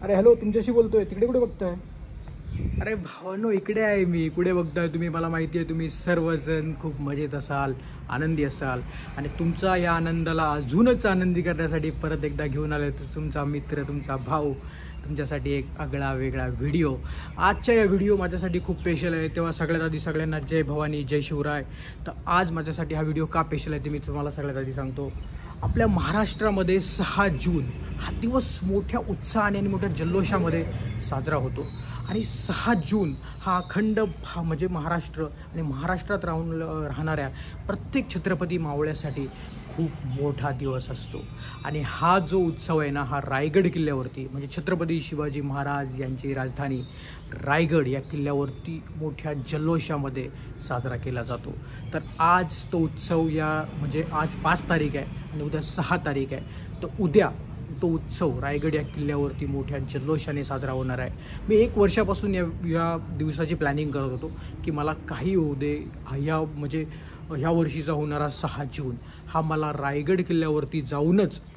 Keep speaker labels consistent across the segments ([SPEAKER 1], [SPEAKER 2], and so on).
[SPEAKER 1] अरे हॅलो, तुमच्याशी बोलतोय. तिकडे कुठे बघताय? अरे भावानो, इकडे आहे मी. कुठे बघताय तुम्ही? मला माहिती आहे तुम्ही सर्वजण खूप मजेत असाल, आनंदी असाल आणि तुमचा या आनंदाला अजूनच आनंदी करण्यासाठी परत एकदा घेऊन आले तुमचा मित्र, तुमचा भाऊ, तुमच्यासाठी एक आगळा वेगळा व्हिडिओ. आजच्या या व्हिडिओ माझ्यासाठी खूप स्पेशल आहे. तेव्हा सगळ्यात आधी सगळ्यांना जय भवानी, जय शिवराय. तर आज माझ्यासाठी हा व्हिडिओ का स्पेशल आहे ते मी तुम्हाला सगळ्यात आधी सांगतो. आपल्या महाराष्ट्रामध्ये 6 जून हा दिवस मोठ्या उत्साहाने आणि मोठ्या जल्लोषामध्ये साजरा होतो. आणि 6 जून हा अखंड म्हणजे महाराष्ट्र आणि महाराष्ट्रात राहणाऱ्या प्रत्येक छत्रपती मावळ्यासाठी खूप मोठा दिवस असतो. आणि हा जो उत्सव आहे ना, हा रायगड किल्ल्यावरती म्हणजे छत्रपती शिवाजी महाराज यांची राजधानी रायगड या किल्ल्यावरती मोठ्या जल्लोषामध्ये साजरा केला जातो. तर आज तो उत्सव म्हणजे आज 5 तारीख आहे आणि उद्या 6 तारीख आहे. तर उद्या तो उत्सव रायगड या किल्ल्यावरती मोठ्या जल्लोषाने साजरा होणार आहे. मी 1 वर्षापासून या दिवसाची प्लॅनिंग करत होतो की मला काही होऊ दे, ह्या वर्षीचा होणारा 6 जून हा मला रायगड किल्ल्यावरती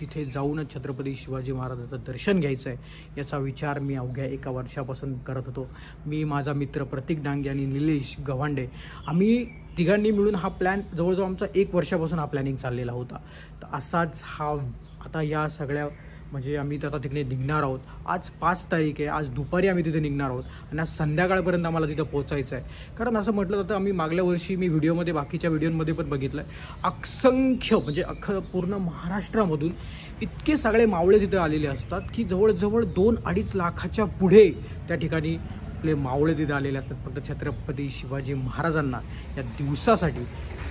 [SPEAKER 1] तिथे जाऊनच छत्रपती शिवाजी महाराजांचं दर्शन घ्यायचं आहे. याचा विचार मी अवघ्या 1 वर्षापासून करत होतो. मी, माझा मित्र प्रतीक डांगे आणि निलेश गव्हांडे, आम्ही तिघांनी मिळून हा प्लॅन जवळजवळ आमचा 1 वर्षापासून हा प्लॅनिंग चाललेला होता. तर असाच आता या सगळ्या म्हणजे आम्ही आता तिकडे निघणार आहोत. आज 5 तारीख आहे. आज दुपारी आम्ही तिथे निघणार आहोत आणि आज संध्याकाळपर्यंत आम्हाला तिथं पोहोचायचं आहे. कारण असं म्हटलं जातं, आम्ही मागल्या वर्षी मी बाकीच्या व्हिडिओमध्ये पण बघितलं आहे, असंख्य म्हणजे पूर्ण महाराष्ट्रामधून इतके सगळे मावळे तिथे आलेले असतात की जवळजवळ 2-2.5 लाखाच्या पुढे त्या ठिकाणी आपले मावळे तिथे आलेले असतात फक्त छत्रपती शिवाजी महाराजांना या दिवसासाठी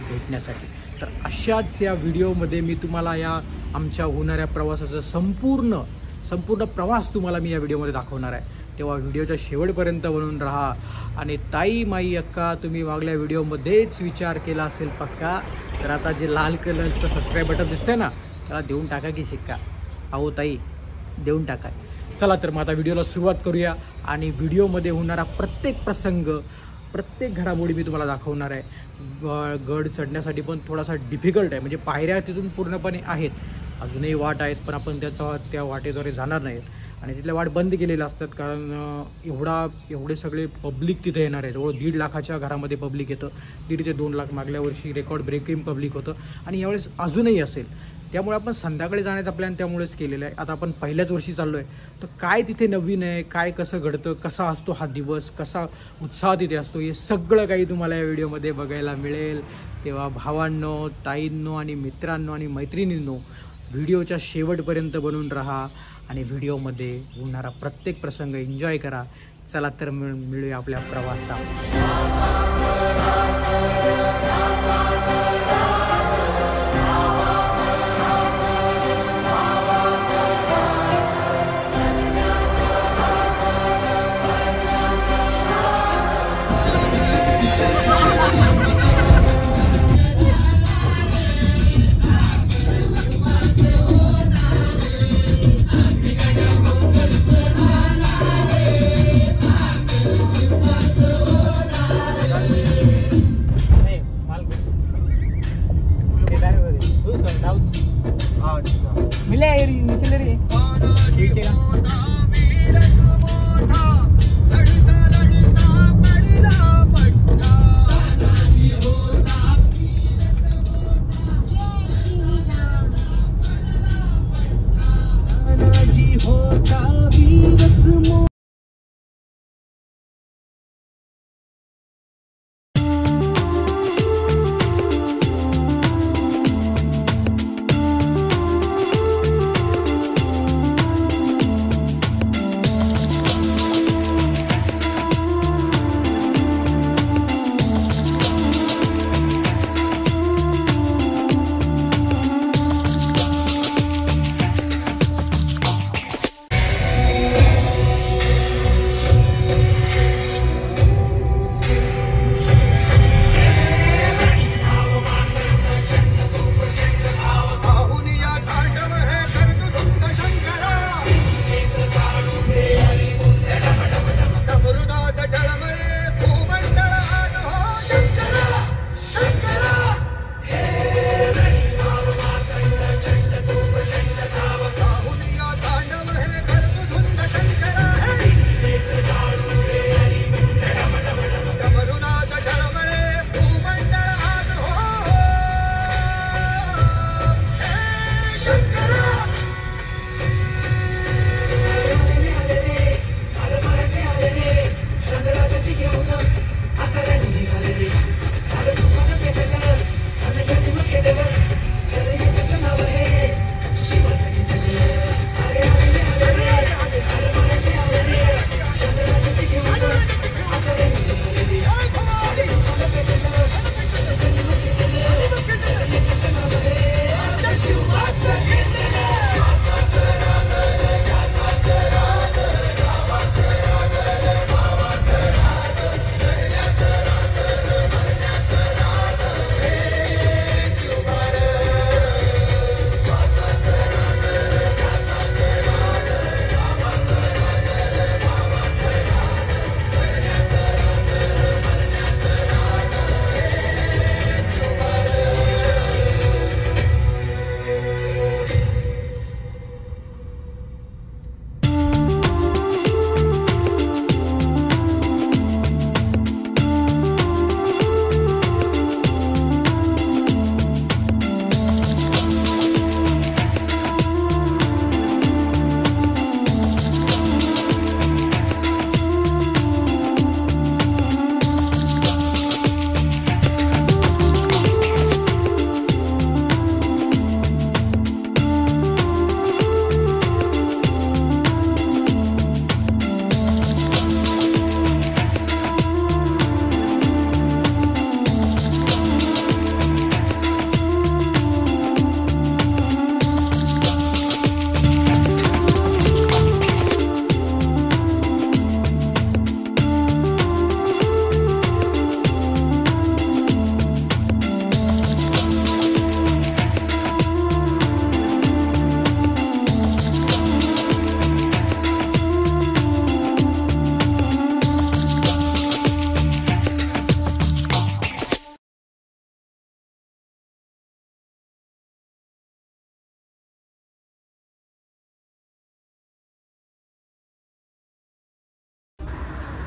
[SPEAKER 1] भेटण्यासाठी. तर अशाच या व्हिडिओमध्ये मी तुम्हाला या आमच्या होणाऱ्या प्रवासाचा संपूर्ण प्रवास तुम्हाला मी या व्हिडिओमध्ये दाखवणार आहे. तेव्हा व्हिडिओच्या शेवटपर्यंत बनून राहा. आणि ताई, माई, अक्का, तुम्ही मागल्या व्हिडिओमध्येच विचार केला असेल पक्का, तर आता जे लाल कलरचं सबस्क्राईब बटन दिसतंय ना, त्याला देऊन टाका की शिक्का. अहो ताई, देऊन टाका. चला तर मग आता व्हिडिओला सुरुवात करूया. आणि व्हिडिओमध्ये होणारा प्रत्येक प्रसंग, प्रत्येक घडामोडी मी तुम्हाला दाखवणार आहे. गड चढण्यासाठी पण थोडासा डिफिकल्ट आहे, म्हणजे पायऱ्या तिथून पूर्णपणे आहेत, अजूनही वाट आहेत, पण आपण त्या वाटेद्वारे जाणार नाहीत. आणि तिथल्या वाट बंद केलेल्या असतात कारण एवढे सगळे पब्लिक तिथे येणार आहे. जवळ 1.5 लाखाच्या घरामध्ये पब्लिक येतं. 1.5 ते 2 लाख मागल्या वर्षी रेकॉर्ड ब्रेकिंग पब्लिक होतं आणि यावेळेस अजूनही असेल. त्यामुळे आपण संध्याकाळी जाण्याचा प्लॅन त्यामुळेच केलेला आहे. आता आपण पहिल्याच वर्षी चाललो आहे, तर काय तिथे नवीन आहे, काय कसं घडतं, कसा असतो हा दिवस, कसा उत्साह तिथे असतो, हे सगळं काही तुम्हाला या व्हिडिओमध्ये बघायला मिळेल. तेव्हा भावांनो, ताईंनो आणि मित्रांनो आणि मैत्रिणींनो, व्हिडिओच्या शेवटपर्यंत बनून राहा आणि व्हिडिओमध्ये होणारा प्रत्येक प्रसंग एन्जॉय करा. चला तर मिळूया आपल्या प्रवासात.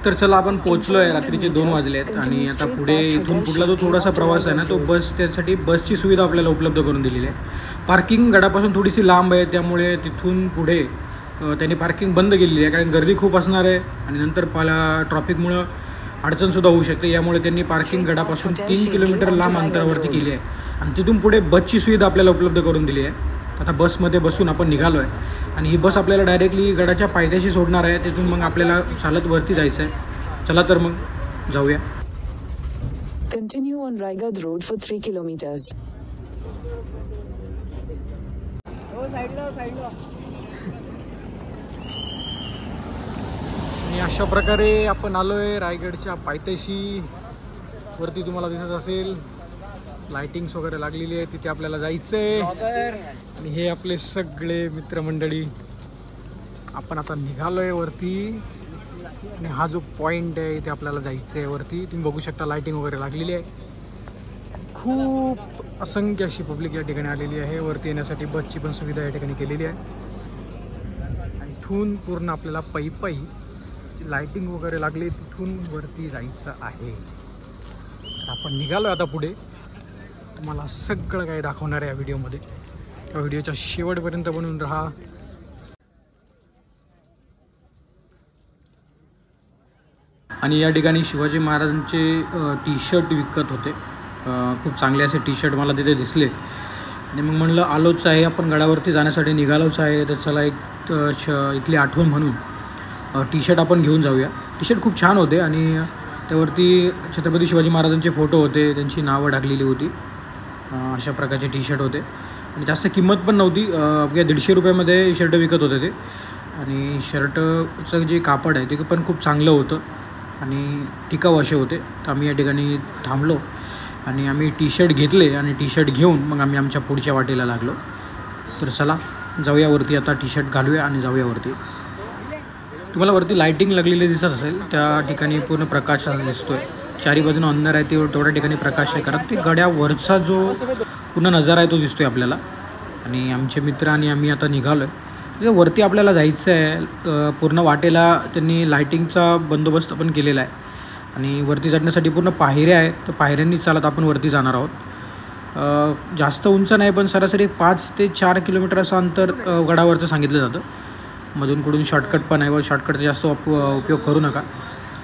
[SPEAKER 1] तर चला आपण पोहोचलो आहे, रात्रीचे 2 वाजले आहेत आणि आता पुढे इथून पुढला जो थोडासा प्रवास आहे ना तो बस, त्यासाठी बसची सुविधा आपल्याला उपलब्ध करून दिलेली आहे. पार्किंग गडापासून थोडीशी लांब आहे, त्यामुळे तिथून पुढे त्यांनी पार्किंग बंद केलेली आहे, कारण गर्दी खूप असणार आहे आणि नंतर ट्रॉफिकमुळं अडचणसुद्धा होऊ शकते. यामुळे त्यांनी पार्किंग गडापासून 3 किलोमीटर लांब अंतरावरती केली आहे आणि तिथून पुढे बसची सुविधा आपल्याला उपलब्ध करून दिली आहे. आता बसमध्ये बसून आपण निघालो आहे आणि ही बस आपल्याला डायरेक्टली गडाच्या पायथ्याशी सोडणार आहे. तिथून मग आपल्याला चालत वरती जायचं आहे. चला तर मग जाऊया.
[SPEAKER 2] Continue on Raigad Road for 3 kilometers.
[SPEAKER 1] आणि अशा प्रकारे आपण आलो आहे रायगडच्या पायथ्याशी. वरती तुम्हाला दिसत असेल लाइटिंग्स वगैरे लागलेली आहे, तिथे आपल्याला जायचं आहे. आणि हे आपले सगळे मित्रमंडळी, आपण आता निघालो आहे वरती आणि हा जो पॉईंट आहे इथे आपल्याला जायचं आहे वरती. तुम्ही बघू शकता लाइटिंग वगैरे लागलेली आहे. खूप असंख्य अशी पब्लिक या ठिकाणी आलेली आहे. वरती येण्यासाठी बसची पण सुविधा या ठिकाणी केलेली आहे. आणि इथून पूर्ण आपल्याला पायी लाइटिंग वगैरे लागली, तिथून वरती जायचं आहे. तर आपण निघालो आता पुढे. तुम्हाला सगळं काही दाखवणार आहे या व्हिडिओमध्ये. त्या व्हिडिओच्या शेवटपर्यंत बनून राहा. आणि या ठिकाणी शिवाजी महाराजांचे टी शर्ट विकत होते. खूप चांगले असे टी शर्ट मला तिथे दिसले आणि मग म्हणलं आलोच आहे, आपण गडावरती जाण्यासाठी निघालोच आहे, तर चला एक इथली आठवण म्हणून टी शर्ट आपण घेऊन जाऊया. टी शर्ट खूप छान होते आणि त्यावरती छत्रपती शिवाजी महाराजांचे फोटो होते, त्यांची नावं टाकलेली होती. अशा प्रकारचे टी शर्ट होते आणि जास्त किंमत पण नव्हती. अवघ्या 150 रुपयामध्ये शर्ट विकत होते ते. आणि शर्टचं जे कापड आहे ते पण खूप चांगलं होतं आणि टिकाऊ असे होते. तर आम्ही या ठिकाणी थांबलो आणि आम्ही टी शर्ट घेतले आणि टी शर्ट घेऊन मग आम्ही आमच्या पुढच्या वाटेला लागलो. तर चला जाऊया वरती, आता टी शर्ट घालूया आणि जाऊया वरती. तुम्हाला वरती लाइटिंग लागलेली दिसत असेल, त्या ठिकाणी पूर्ण प्रकाश दिसतो आहे. चारी बाजूनं अंधार आहे, तेवढ्या ठिकाणी प्रकाश आहे, कारण ते गड्यावरचा जो पूर्ण नजारा आहे तो दिसतो आहे आपल्याला. आणि आमचे मित्र आणि आम्ही आता निघालो आहे. वरती आपल्याला जायचं आहे. पूर्ण वाटेला त्यांनी लाइटिंगचा बंदोबस्त पण केलेला आहे आणि वरती चढण्यासाठी पूर्ण पायऱ्या आहेत. तर पायऱ्यांनी चालत आपण वरती जाणार आहोत. जास्त उंच नाही, पण सरासरी 5 ते 4 किलोमीटर असं अंतर गडावरचं सांगितलं जातं. मधून कुठून शॉर्टकट पण आहे, व शॉर्टकटचा जास्त उपयोग करू नका,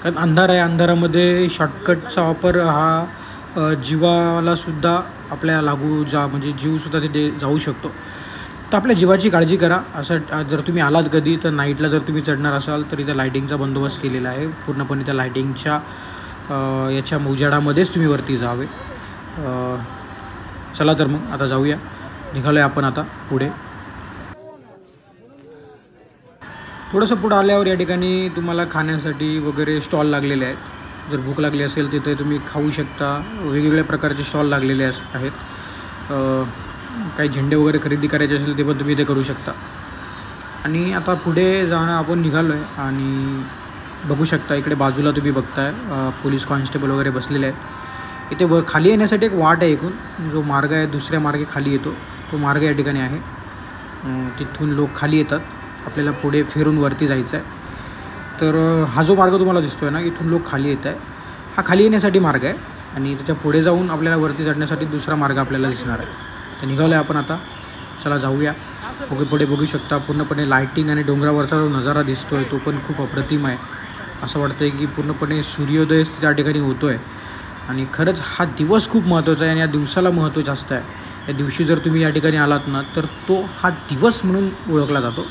[SPEAKER 1] कारण अंधार आहे. अंधारामध्ये शॉर्टकटचा वापर हा जीवालासुद्धा आपल्या म्हणजे जीवसुद्धा तिथे जाऊ शकतो. तर आपल्या जीवाची काळजी करा. असं जर तुम्ही आलात कधी, तर नाईटला जर तुम्ही चढणार असाल तर इथं लाइटिंगचा बंदोबस्त केलेला आहे. पूर्णपणे त्या लाइटिंगच्या याच्या उजाडामध्येच तुम्ही वरती जावे. चला तर मग आता जाऊया. निघालो आहे आपण आता पुढे. थोडंसं पुढं आल्यावर या ठिकाणी तुम्हाला खाण्यासाठी वगैरे स्टॉल लागलेले आहेत. जर भूक लागली असेल तिथे तुम्ही खाऊ शकता. वेगवेगळ्या प्रकारचे स्टॉल लागलेले आहेत. काही झेंडे वगैरे खरेदी करायचे असेल ते पण तुम्ही इथे करू शकता. आणि आता पुढे जाणं आपण निघालो आहे आणि बघू शकता इकडे बाजूला तुम्ही बघताय पोलीस कॉन्स्टेबल वगैरे बसलेले आहेत. इथे खाली येण्यासाठी एक वाट आहे. एकूण जो मार्ग आहे दुसऱ्या मार्गे खाली येतो, तो मार्ग या ठिकाणी आहे. तिथून लोक खाली येतात, आपल्याला पुढे फिरून वरती जायचं आहे. तर हा जो मार्ग तुम्हाला दिसतो आहे ना, इथून लोक खाली येत आहे, हा खाली येण्यासाठी मार्ग आहे. आणि त्याच्या पुढे जाऊन आपल्याला वरती चढण्यासाठी दुसरा मार्ग आपल्याला दिसणार आहे. तर निघालो आहे आपण आता. चला जाऊया. पुढे बघू शकता पूर्णपणे लाइटिंग आणि डोंगरावरचा जो नजारा दिसतो आहे तो पण खूप अप्रतिम आहे. असं वाटतं आहे की पूर्णपणे सूर्योदय त्या ठिकाणी होतो आहे. आणि खरंच हा दिवस खूप महत्त्वाचा आहे आणि या दिवसाला महत्त्व जास्त आहे. या दिवशी जर तुम्ही या ठिकाणी आलात ना, तर तो हा दिवस म्हणून ओळखला जातो.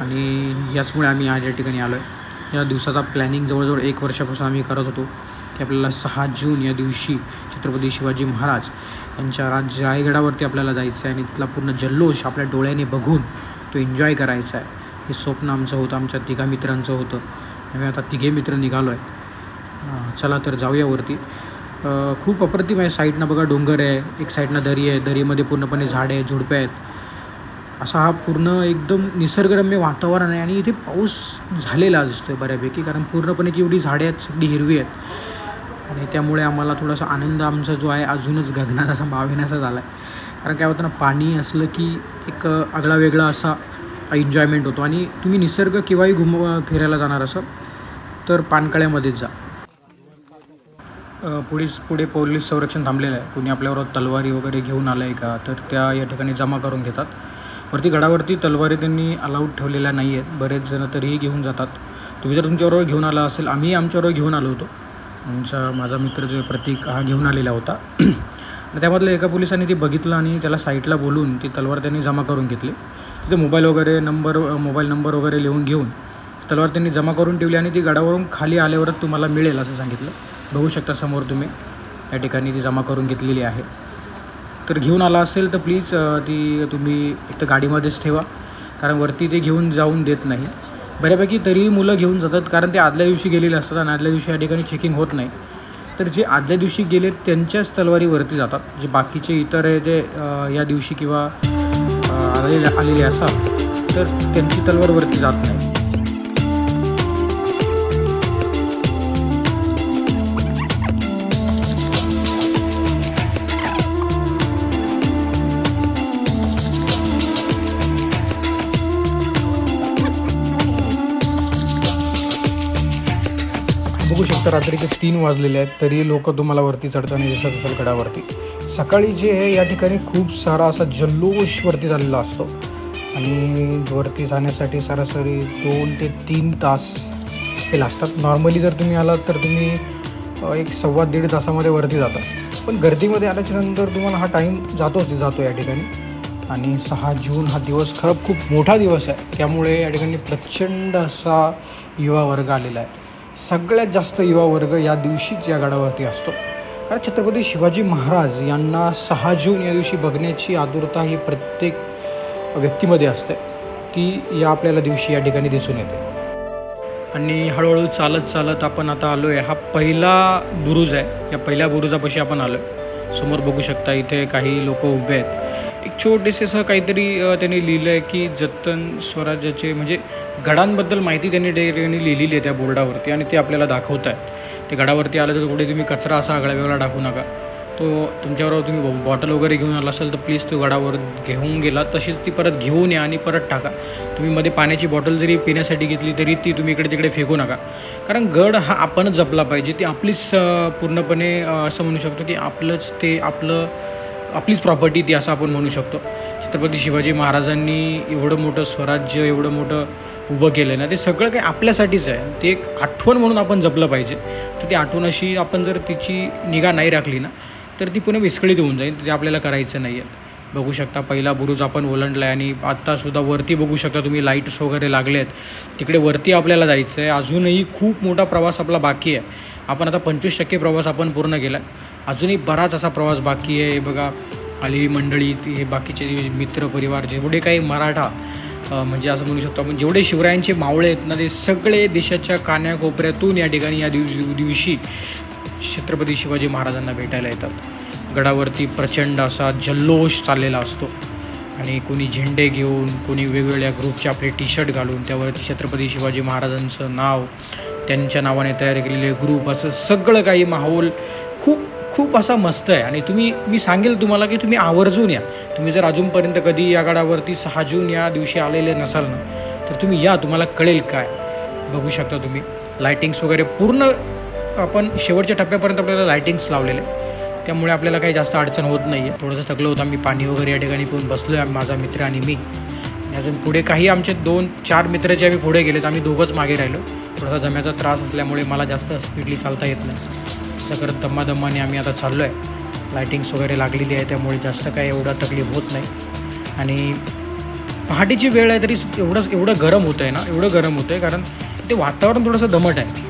[SPEAKER 1] आणि याचमुळे आम्ही आज या ठिकाणी आलो आहे. या दिवसाचा प्लॅनिंग जवळजवळ 1 वर्षापासून आम्ही करत होतो की आपल्याला 6 जून या दिवशी छत्रपती शिवाजी महाराज यांच्या रायगडावरती आपल्याला जायचं आहे आणि तिथला पूर्ण जल्लोष आपल्या डोळ्याने बघून तो एन्जॉय करायचा आहे. हे स्वप्न आमचं होतं, आमच्या 3 मित्रांचं होतं. आम्ही आता 3 मित्र निघालो आहे. चला तर जाऊया वरती. खूप अप्रतिम आहे. साईडनं बघा डोंगर आहे, एक साईडनं दरी आहे, दरीमध्ये पूर्णपणे झाडे आहेत, झुडपे आहेत. असा हा पूर्ण एकदम निसर्गरम्य वातावरण आहे. आणि इथे पाऊस झालेला दिसतो आहे बऱ्यापैकी, कारण पूर्णपणे जेवढी झाडे आहेत सगळी हिरवी आहेत. आणि त्यामुळे आम्हाला थोडासा आनंद आमचा जो आहे अजूनच गगनात असा मावेनासा झाला आहे. कारण काय होतं ना, पाणी असलं की एक आगळा वेगळा असा एन्जॉयमेंट होतो. आणि तुम्ही निसर्ग केव्हाही फिरायला जाणार असाल तर पानकळ्यामध्येच जा. पुढे पोलीस संरक्षण थांबलेलं आहे. कुणी आपल्यावर तलवारी वगैरे घेऊन आलं आहे का तर त्या या ठिकाणी जमा करून घेतात. वरती गडावरती तलवारी त्यांनी अलाउड ठेवलेल्या नाही आहेत. बरेच जण तरीही घेऊन जातात. तुम्ही जर तुमच्याबरोबर घेऊन आला असेल, आम्ही आमच्याबरोबर घेऊन आलो होतो. माझा मित्र जो प्रतीक हा घेऊन आलेला होता. त्यामधल्या एका पोलिसांनी ती बघितलं आणि त्याला साईडला बोलून ती तलवार त्यांनी जमा करून घेतली. तिथे मोबाईल नंबर वगैरे लिहून घेऊन तलवार त्यांनी जमा करून ठेवली आणि ती गडावरून खाली आल्यावरच तुम्हाला मिळेल असं सांगितलं. बघू शकता समोर तुम्ही या ठिकाणी ती जमा करून घेतलेली आहे. तर घेऊन आला असेल तर प्लीज ती तुम्ही एक तर गाडीमध्येच ठेवा, कारण वरती ते घेऊन जाऊन देत नाही. बऱ्यापैकी तरीही मुलं घेऊन जातात, कारण ते आदल्या दिवशी गेलेले असतात आणि आदल्या दिवशी या ठिकाणी चेकिंग होत नाही. तर जे आदल्या दिवशी गेले त्यांच्याच तलवारीवरती जातात. जे बाकीचे इतर आहे ते या दिवशी किंवा आलेले असतात तर त्यांची तलवारवरती जात नाही. बघू शकता रात्रीचे 3 वाजलेले आहेत तरी लोक तुम्हाला वरती चढताना दिसत असेल गडावरती. सकाळी जे आहे या ठिकाणी खूप सारा असा जल्लोष वरती झालेला असतो आणि वरती जाण्यासाठी सरासरी 2 ते 3 तास हे लागतात. नॉर्मली जर तुम्ही आलात तर तुम्ही 1-1.5 तासामध्ये वरती जाता, पण गर्दीमध्ये आल्याच्यानंतर तुम्हाला हा टाईम जातो या ठिकाणी. आणि 6 जून हा दिवस खरं खूप मोठा दिवस आहे, त्यामुळे या ठिकाणी प्रचंड असा युवा वर्ग आलेला आहे. सगळ्यात जास्त युवा वर्ग या दिवशीच या गडावरती असतो, कारण छत्रपती शिवाजी महाराज यांना 6 जून या दिवशी बघण्याची आतुरता ही प्रत्येक व्यक्तीमध्ये असते. ती या आपल्याला दिवशी या ठिकाणी दिसून येते. आणि हळूहळू चालत आपण आता आलो आहे. हा पहिला बुरुज आहे. या पहिल्या बुरुजापाशी आपण आलो आहे. समोर बघू शकता इथे काही लोक उभे आहेत. एक छोटेसे असं काहीतरी त्यांनी लिहिलं आहे की जतन स्वराज्याचे, म्हणजे गडांबद्दल माहिती त्यांनी लिहिलेली आहे त्या बोर्डावरती आणि ते आपल्याला दाखवत आहे. ते गडावरती आलं तर कुठे तुम्ही कचरा असा आगळा वेगळा टाकू नका. तो तुमच्याबरोबर तुम्ही बॉटल वगैरे घेऊन आला असेल तर प्लीज तो गडावर घेऊन गेला तशीच ती परत घेऊन या आणि परत टाका. तुम्ही मध्ये पाण्याची बॉटल जरी पिण्यासाठी घेतली तरी ती तुम्ही इकडे तिकडे फेकू नका, कारण गड हा आपणच जपला पाहिजे. ती आपलीच पूर्णपणे असं म्हणू शकतो की आपलीच प्रॉपर्टी ती असं आपण म्हणू शकतो. छत्रपती शिवाजी महाराजांनी एवढं मोठं स्वराज्य एवढं मोठं उभं केलं ना, ते सगळं काही आपल्यासाठीच आहे. ते एक आठवण म्हणून आपण जपलं पाहिजे. तर ती आठवण अशी आपण जर तिची निगा नाही राखली ना तर ती पुन्हा विस्कळीत होऊन जाईल. ते आपल्याला करायचं नाही आहे. बघू शकता पहिला बुरुज आपण ओलांडला आहे आणि आत्तासुद्धा वरती बघू शकता तुम्ही लाईट्स वगैरे लागले आहेत. तिकडे वरती आपल्याला जायचं आहे. अजूनही खूप मोठा प्रवास आपला बाकी आहे. आपण आता 25% प्रवास आपण पूर्ण केला आहे. अजूनही बराच असा प्रवास बाकी आहे. बघा आली मंडळी, हे बाकीचे मित्र परिवार, जेवढे काही मराठा म्हणजे असं म्हणू शकतो आपण जेवढे शिवरायांचे मावळे आहेत ना, ते सगळे देशाच्या कान्याकोपऱ्यातून या ठिकाणी या दिवशी छत्रपती शिवाजी महाराजांना भेटायला येतात. गडावरती प्रचंड असा जल्लोष चाललेला असतो आणि कोणी झेंडे घेऊन, कोणी वेगवेगळ्या ग्रुपचे आपले टी-शर्ट घालून त्यावरती छत्रपती शिवाजी महाराजांचं नाव, त्यांच्या नावाने तयार केलेले ग्रुप, असं सगळं काही माहोल खूप असा मस्त आहे. आणि मी सांगेल तुम्हाला की तुम्ही आवर्जून या. तुम्ही जर अजूनपर्यंत कधी या गडावरती 6 जून या दिवशी आलेले नसाल ना तर तुम्ही या, तुम्हाला कळेल काय. बघू शकता तुम्ही लायटिंग्स वगैरे पूर्ण आपण शेवटच्या टप्प्यापर्यंत आपल्याला लायटिंग्स लावलेले आहे, त्यामुळे आपल्याला काही जास्त अडचण होत नाही आहे. थोडंसं थकलं होतं, आम्ही पाणी वगैरे या ठिकाणी पिऊन बसलो आहे, माझा मित्र आणि मी. अजून पुढे काही आमचे 2-4 मित्र जे आम्ही पुढे गेलेत, आम्ही दोघंच मागे राहिलो. थोडासा दम्याचा त्रास असल्यामुळे मला जास्त स्पीडली चालता येत नाही. असं करत दम्मादम्माने आम्ही आता चाललो आहे. लायटिंग्स वगैरे लागलेली आहे त्यामुळे जास्त काही एवढा तकलीफ होत नाही. आणि पहाटेची वेळ आहे तरी एवढं गरम होतं आहे ना, एवढं गरम होतं आहे कारण ते वातावरण थोडंसं दमट आहे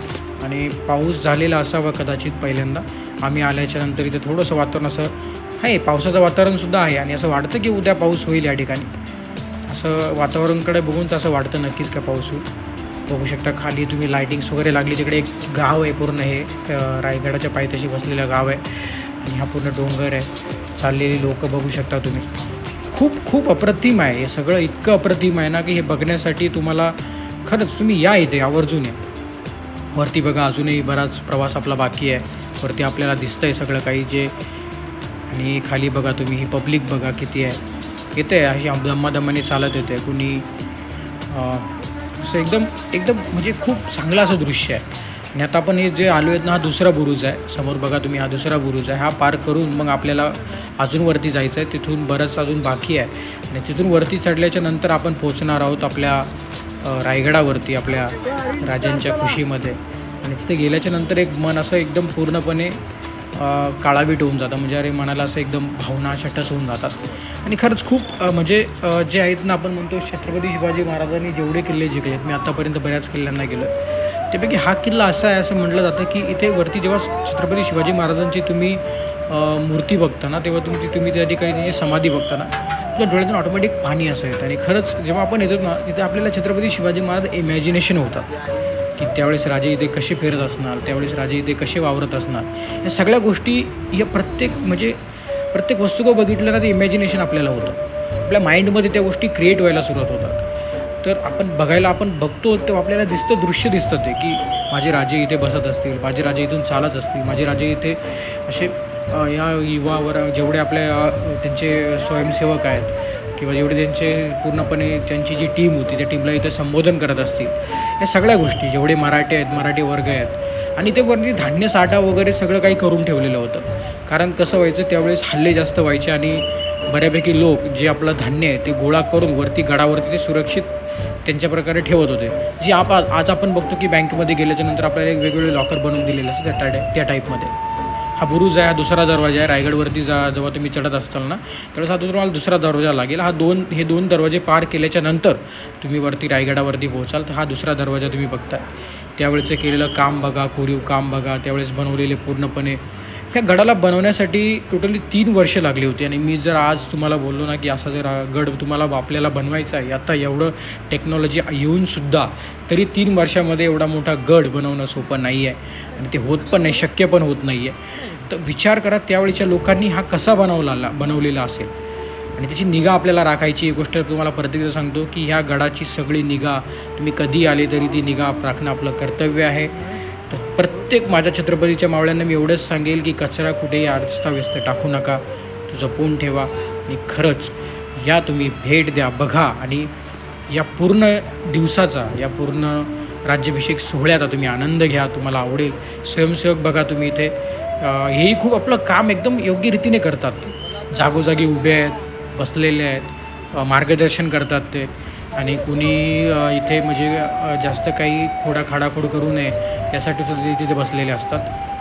[SPEAKER 1] आणि पाऊस झालेला असावा कदाचित पहिल्यांदा. आम्ही आल्याच्यानंतर इथे थोडंसं वातावरण असं आहे, पावसाचं वातावरणसुद्धा आहे आणि असं वाटतं की उद्या पाऊस होईल या ठिकाणी. असं वातावरणकडे बघून तर असं वाटतं नक्कीच का पाऊस होईल. बघू शकता खाली तुम्ही लायटिंग्स वगैरे लागली. तिकडे एक गाव आहे पूर्ण, हे रायगडाच्या पायथ्याशी बसलेलं गाव आहे आणि हा पूर्ण डोंगर आहे. चाललेली लोकं बघू शकता तुम्ही. खूप अप्रतिम आहे हे सगळं, इतकं अप्रतिम आहे ना की हे बघण्यासाठी तुम्हाला खरंच तुम्ही या इथे आवर्जून या. वरती बघा अजूनही बराच प्रवास आपला बाकी आहे. वरती आपल्याला दिसतं आहे सगळं काही जे, आणि खाली बघा तुम्ही ही पब्लिक बघा किती आहे. येते अशी दम्मादम्माने चालत येते. कुणी असं एकदम एकदम म्हणजे खूप चांगलं असं दृश्य आहे. आणि आता आपण हे जे आलो आहेत ना, हा दुसरा बुरुज आहे. समोर बघा तुम्ही, हा दुसरा बुरुज आहे. हा पार करून मग आपल्याला अजून वरती जायचं आहे. तिथून बरंच अजून बाकी आहे आणि तिथून वरती चढल्याच्या नंतर आपण पोहोचणार आहोत आपल्या रायगडावरती, आपल्या राजांच्या खुशीमध्ये. आणि तिथे गेल्याच्या नंतर एक मन असं एकदम पूर्णपणे काळावीट होऊन जातं. म्हणजे अरे मनाला असं एकदम भावना अशा टच होऊन जातात. आणि खरंच खूप म्हणजे जे आहेत ना, आपण म्हणतो छत्रपती शिवाजी महाराजांनी जेवढे किल्ले जिंकले आहेत, मी आत्तापर्यंत बऱ्याच किल्ल्यांना गेलो, त्यापैकी हा किल्ला असा आहे असं म्हटलं जातं की इथे वरती जेव्हा छत्रपती शिवाजी महाराजांची तुम्ही मूर्ती बघता ना, तेव्हा तुम्ही त्या ठिकाणी त्याची समाधी बघता ना, तुझ्या डोळ्यातून ऑटोमॅटिक पाणी असं येतं. आणि खरंच जेव्हा आपण येतो ना, तिथे आपल्याला छत्रपती शिवाजी महाराज इमॅजिनेशन होतात की त्यावेळेस राजे इथे कसे फिरत असणार, त्यावेळेस राजे इथे कसे वावरत असणार. या सगळ्या गोष्टी या प्रत्येक वस्तू को बघितलं ना, ते इमॅजिनेशन आपल्याला होतं. आपल्या माइंडमध्ये त्या गोष्टी क्रिएट व्हायला सुरुवात होतात. तर आपण बघतो तेव्हा आपल्याला दृश्य दिसतं ते की माझे राजे इथे बसत असतील, माझे राजे इथून चालत असतील, माझे राजे इथे असे या युवावर जेवढे आपल्या त्यांचे स्वयंसेवक आहेत किंवा जेवढे त्यांचे पूर्णपणे त्यांची जी टीम होती त्या टीमला इथे संबोधन करत असतील. या सगळ्या गोष्टी, जेवढे मराठी वर्ग आहेत, आणि ते वरती धान्य साठा वगैरे सगळं काही करून ठेवलेलं होतं. कारण कसं व्हायचं, त्यावेळेस हल्ले जास्त व्हायचे आणि बऱ्यापैकी लोक जे आपलं धान्य आहे ते गोळा करून वरती गडावरती ते सुरक्षित त्यांच्या प्रकारे ठेवत होते. जी आज आपण बघतो की बँकेमध्ये गेल्याच्यानंतर आपल्याला एक वेगवेगळे लॉकर बनवून दिलेले असते त्या टाईपमध्ये. हा बुरुज आहे, हा दुसरा दरवाजा आहे. रायगडवरती जेव्हा तुम्ही चढत असताल ना, त्यावेळेस हा तुम्हाला दुसरा दरवाजा लागेल. हे दोन दरवाजे पार केल्याच्या नंतर तुम्ही वरती रायगडावरती पोहोचाल. तर हा दुसरा दरवाजा तुम्ही बघताय. त्यावेळेचं केलेलं काम बघा, कोरीव काम बघा, त्यावेळेस बनवलेले पूर्णपणे. ह्या गडाला बनवण्यासाठी टोटली 3 वर्ष लागली होती. आणि मी जर आज तुम्हाला बोललो ना की असा जर गड तुम्हाला आपल्याला बनवायचा आहे, आता एवढं टेक्नॉलॉजी येऊनसुद्धा तरी 3 वर्षामध्ये एवढा मोठा गड बनवणं सोपं नाही आहे. आणि ते होत पण नाही, शक्य पण होत नाही आहे. तर विचार करा त्यावेळीच्या लोकांनी हा कसा बनवलेला असेल. आणि त्याची निगा आपल्याला राखायची. गोष्ट तुम्हाला परत एकदा सांगतो की ह्या गडाची सगळी निगा, तुम्ही कधी आले तरी ती निगा राखणं आपलं कर्तव्य आहे. तर प्रत्येक माझ्या छत्रपतीच्या मावळ्यांना मी एवढंच सांगेल की कचरा कुठेही अस्ताव्यस्त टाकू नका, तो जपून ठेवा. आणि खरंच या तुम्ही भेट द्या, बघा. आणि या पूर्ण दिवसाचा, या पूर्ण राज्याभिषेक सोहळ्याचा तुम्ही आनंद घ्या, तुम्हाला आवडेल. स्वयंसेवक बघा तुम्ही इथे, हेही खूप आपलं काम एकदम योग्य रीतीने करतात. जागोजागी उभे आहेत, बसलेले आहेत, मार्गदर्शन करतात ते. आणि कुणी इथे म्हणजे जास्त काही खाडाखोड करू नये यासाठी सुद्धा तिथे बसलेले असतात.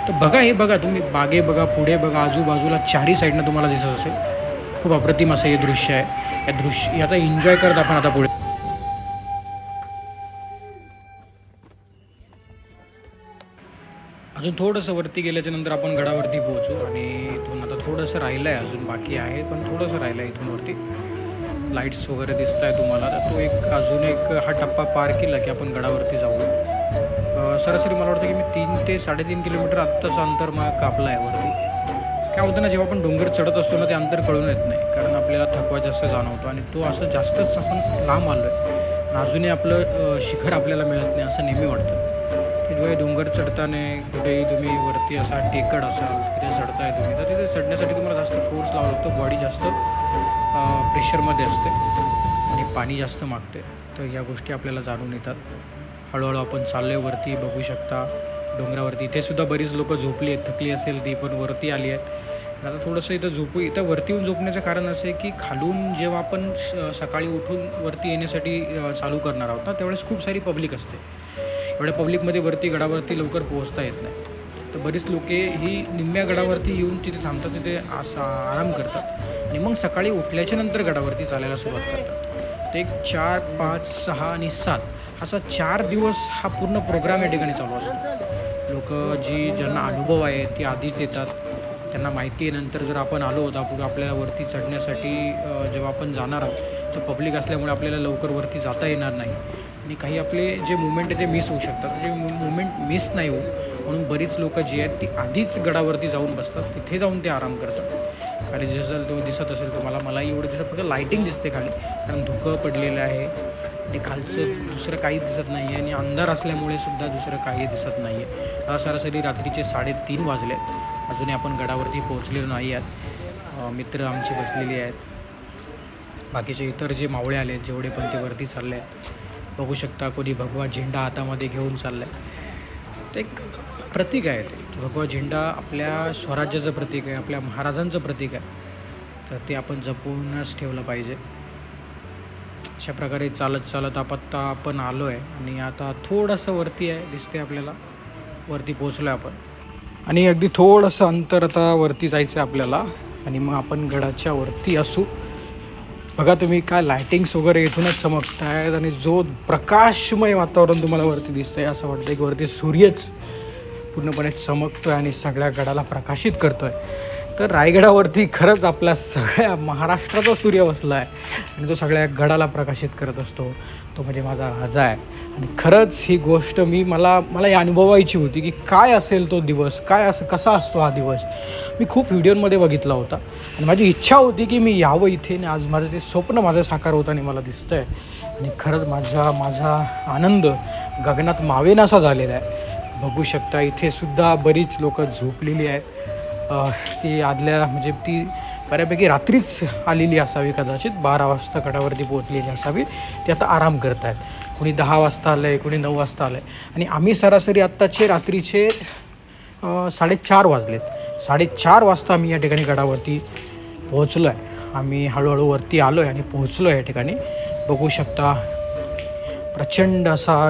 [SPEAKER 1] तर बघा तुम्ही, मागे बघा, पुढे बघा, आजूबाजूला चारही साईडनं तुम्हाला दिसत असेल. खूप अप्रतिम असं हे दृश्य आहे. याचा एन्जॉय करत आपण आता पुढे. अजून थोडंसं वरती गेल्याच्यानंतर आपण गडावरती पोहोचू. आणि इथून आता थोडंसं राहिलं आहे, अजून बाकी आहे पण थोडंसं राहिलं आहे. इथून वरती लाईट्स वगैरे दिसत आहे तुम्हाला. तर तो अजून एक हा टप्पा पार केला की आपण गडावरती जाऊ. सरासरी मला वाटतं की मी 3 ते 3.5 किलोमीटर आत्ताचं अंतर मग कापलं आहे वरती. काय होतं ना, जेव्हा आपण डोंगर चढत असतो ना, ते अंतर कळून येत नाही, कारण आपल्याला थकवा जास्त जाणवतो. आणि तो असं जास्तच आपण लांब आलो आहे, अजूनही आपलं शिखर आपल्याला मिळत नाही असं नेहमी वाटतं. जेव्हा डोंगर चढताना कुठेही तुम्ही वरती असा टेकड असाल, तिथे चढताय तुम्ही, तर तिथे चढण्यासाठी तुम्हाला जास्त फोर्स लावावा लागतो. बॉडी जास्त प्रेशरमध्ये असते आणि पाणी जास्त मागते. तर या गोष्टी आपल्याला जाणून येतात. हळूहळू आपण चाललो वरती, बघू शकता डोंगरावरती. इथेसुद्धा बरीच लोक झोपली आहेत, थकली असेल ती पण वरती आली आहेत. आता थोडंसं इथं इथं वरती येऊन झोपण्याचं कारण असं आहे की खालून जेव्हा आपण सकाळी उठून वरती येण्यासाठी चालू करणार आहोत ना, त्यावेळेस खूप सारी पब्लिक असते. एवढ्या पब्लिकमध्ये वरती गडावरती लवकर पोहोचता येत नाही. तर बरीच लोके ही निम्म्या गडावरती येऊन तिथे थांबतात, तिथे आराम करतात आणि मग सकाळी उठल्याच्या नंतर गडावरती चालायला सुरुवात करतात. ते 4, 5, 6 आणि 7 असा 4 दिवस हा पूर्ण प्रोग्राम या ठिकाणी चालू असतो. लोक ज्यांना अनुभव आहे ती आधीच येतात, त्यांना माहिती आहे. नंतर जर आपण आलो होता पुढे आपल्याला वरती चढण्यासाठी जेव्हा आपण जाणार आहोत तर पब्लिक असल्यामुळे आपल्याला लवकर वरती जाता येणार नाही आणि काही आपले जे मुवमेंट आहे ते मिस होऊ शकतात. जे मुवमेंट मिस नाही हो म्हणून बरीच लोकं जी आहेत ती आधीच गडावरती जाऊन बसतात, तिथे जाऊन ते आराम करतात. आणि जसं तो दिसत असेल तुम्हाला, मलाही एवढं दिसत, फक्त लाईटिंग दिसते खाली, कारण धुकं पडलेलं आहे आणि खालचं दुसरं काही दिसत नाही आहे आणि अंधार असल्यामुळे सुद्धा दुसरं काही दिसत नाही आहे. सरासरी रात्रीचे 3:30 वाजले आहेत, अजूनही आपण गडावरती पोहोचलेलो नाही आहेत. मित्र आमचे बसलेले आहेत, बाकीचे इतर जे मावळे आले जेवढे पण ते वरती चालले आहेत. बघू शकता कोणी भगवा झेंडा हातामध्ये घेऊन चाललं आहे. ते एक प्रतीक आहे. ते भगवा झेंडा आपल्या स्वराज्याचं प्रतीक आहे, आपल्या महाराजांचं प्रतीक आहे. तर ते आपण जपूनच ठेवलं पाहिजे. अशा प्रकारे चालत चालत आपण आलो आहे आणि आता थोडंसं वरती आहे, दिसते आपल्याला. वरती पोचलो आहे आपण आणि अगदी थोडंसं अंतर आता वरती जायचं आहे आपल्याला आणि मग आपण गडाच्या वरती असू. बघा तुम्ही काय लायटिंग्स वगैरे इथूनच चमकत आहेत आणि जो प्रकाशमय वातावरण तुम्हाला वरती दिसतं आहे, असं वाटतं की वरती सूर्यच पूर्णपणे चमकतो आहे आणि सगळ्या गडाला प्रकाशित करतो आहे. तर रायगडावरती खरंच आपल्या सगळ्या महाराष्ट्राचा सूर्य बसला आहे आणि तो सगळ्या गडाला प्रकाशित करत असतो. तो म्हणजे माझा राजा आहे. आणि खरंच ही गोष्ट मला हे अनुभवायची होती की काय असेल तो दिवस, काय असं कसा असतो हा दिवस. मी खूप व्हिडिओमध्ये बघितला होता आणि माझी इच्छा होती की मी यावं इथे आणि आज माझं ते स्वप्न माझं साकार होतं आणि मला दिसतं आहे. आणि खरंच माझा आनंद गगनात मावेनासा झालेला आहे. बघू शकता इथे सुद्धा बरीच लोक झोपलेली आहेत. ती आदल्या म्हणजे ती बऱ्यापैकी रात्रीच आलेली असावी, कदाचित 12 वाजता गडावरती पोहोचलेली असावी. ती आता आराम करत आहेत. कोणी 10 वाजता आलं आहे, कोणी 9 वाजता आलं आहे आणि आम्ही सरासरी आत्ताचे रात्रीचे 4:30 वाजलेत. 4:30 वाजता आम्ही या ठिकाणी गडावरती पोहोचलो आहे. आम्ही हळूहळू वरती आलो आहे आणि पोहोचलो आहे या ठिकाणी. बघू शकता प्रचंड असा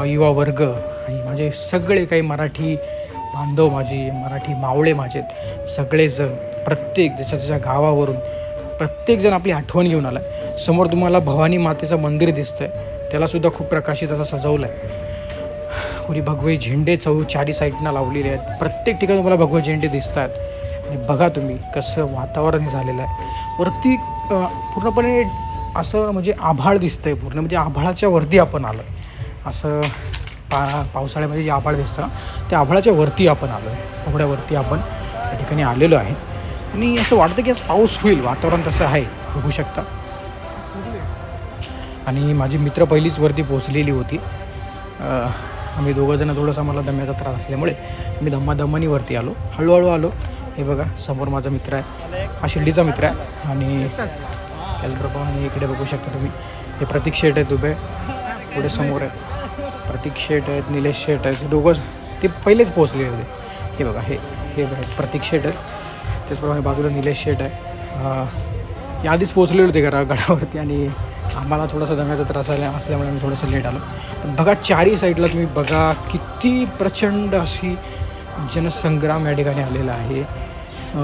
[SPEAKER 1] युवा वर्ग आणि माझे सगळे काही मराठी बांधव, माझे मराठी मावळे माझे सगळेजण, प्रत्येक त्याच्या गावावरून प्रत्येकजण आपली आठवण घेऊन आला आहे. समोर तुम्हाला भवानी मातेचं मंदिर दिसतं आहे, त्यालासुद्धा खूप प्रकाशित असं सजवलं आहे. कोणी भगवे झेंडे चारी साईडनं लावलेले आहेत. प्रत्येक ठिकाणी तुम्हाला भगवे झेंडे दिसत आहेत. आणि बघा तुम्ही कसं वातावरण झालेलं आहे. वरती पूर्णपणे असं म्हणजे आभाळ दिसतं आहे पूर्ण, म्हणजे आभाळाच्या वरती आपण आलो आहे. असं पावसाळ्यामध्ये जे आभाळ दिसतं ना, त्या आभाळाच्या वरती आपण आलो आहे. एवढ्यावरती आपण त्या ठिकाणी आलेलो आहे आणि असं वाटतं की आज पाऊस होईल, वातावरण तसं आहे. बघू शकता. आणि माझी मित्र पहिलीच वरती पोचलेली होती. आम्ही दोघंजणं थोडंसं मला दम्याचा त्रास असल्यामुळे मी दमादमानी वरती आलो, हळूहळू आलो. हे बघा समोर माझा मित्र आहे, हा शिर्डीचा मित्र आहे. आणि त्याचप्रमाणे इकडे बघू शकता तुम्ही हे प्रतीक शेठ आहेत उभे, पुढे समोर आहे प्रतीक शेठ आहेत, निलेश शेठ आहेत. हे दोघं ते पहिलेच पोचलेले होते. हे बघा हे प्रतीक शेठ आहेत, त्याचप्रमाणे बाजूला निलेश शेठ आहे. या आधीच पोचलेले होते गडावरती आणि आम्हाला थोडासा दम्याचा त्रास असल्यामुळे आम्ही थोडंसं लेट आलो. पण बघा चारही साईडला तुम्ही बघा किती प्रचंड अशी जनसंग्राम या ठिकाणी आलेला आहे.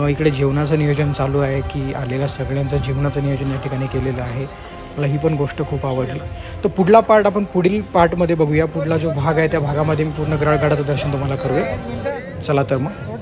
[SPEAKER 1] इकडे जेवणाचं नियोजन चालू आहे की आलेल्या सगळ्यांचं जेवणाचं नियोजन या ठिकाणी केलेलं आहे. मला ही पण गोष्ट खूप आवडली. तर पुढला पार्ट आपण पुढील पार्टमध्ये बघूया. पुढला जो भाग आहे त्या भागामध्ये मी पूर्ण गडाचं दर्शन तुम्हाला करूया. चला तर मग.